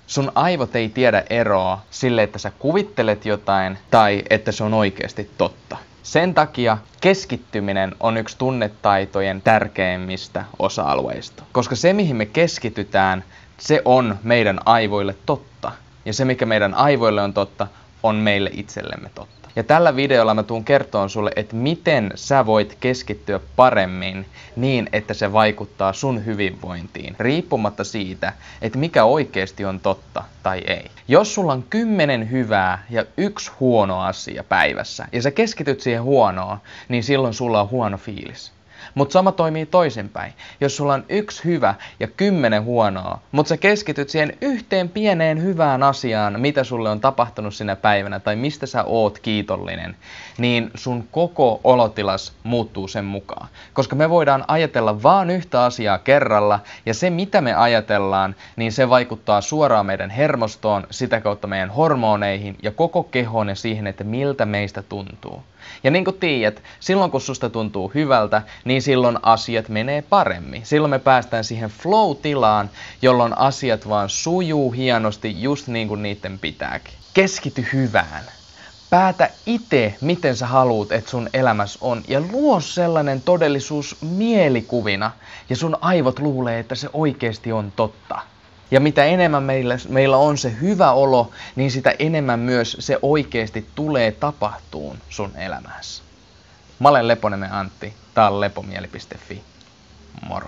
Sun aivot ei tiedä eroa sille, että sä kuvittelet jotain tai että se on oikeasti totta. Sen takia keskittyminen on yksi tunnetaitojen tärkeimmistä osa-alueista. Koska se, mihin me keskitytään, se on meidän aivoille totta. Ja se, mikä meidän aivoille on totta, on meille itsellemme totta. Ja tällä videolla mä tuun kertoon sulle, että miten sä voit keskittyä paremmin niin, että se vaikuttaa sun hyvinvointiin, riippumatta siitä, että mikä oikeasti on totta tai ei. Jos sulla on 10 hyvää ja 1 huono asia päivässä, ja sä keskityt siihen huonoon, niin silloin sulla on huono fiilis. Mutta sama toimii toisinpäin. Jos sulla on 1 hyvä ja 10 huonoa, mutta sä keskityt siihen yhteen pieneen hyvään asiaan, mitä sulle on tapahtunut sinä päivänä tai mistä sä oot kiitollinen, niin sun koko olotilas muuttuu sen mukaan. Koska me voidaan ajatella vaan yhtä asiaa kerralla, ja se mitä me ajatellaan, niin se vaikuttaa suoraan meidän hermostoon, sitä kautta meidän hormoneihin ja koko kehoon ja siihen, että miltä meistä tuntuu. Ja niin kuin tiedät, silloin kun susta tuntuu hyvältä, niin silloin asiat menee paremmin. Silloin me päästään siihen flow-tilaan, jolloin asiat vaan sujuu hienosti just niin kuin niiden pitääkin. Keskity hyvään. Päätä itse, miten sä haluut, että sun elämässä on, ja luo sellainen todellisuus mielikuvina, ja sun aivot luulee, että se oikeasti on totta. Ja mitä enemmän meillä on se hyvä olo, niin sitä enemmän myös se oikeasti tulee tapahtuun sun elämässä. Mä olen Leponiemen Antti, tää on lepomieli.fi. Moro!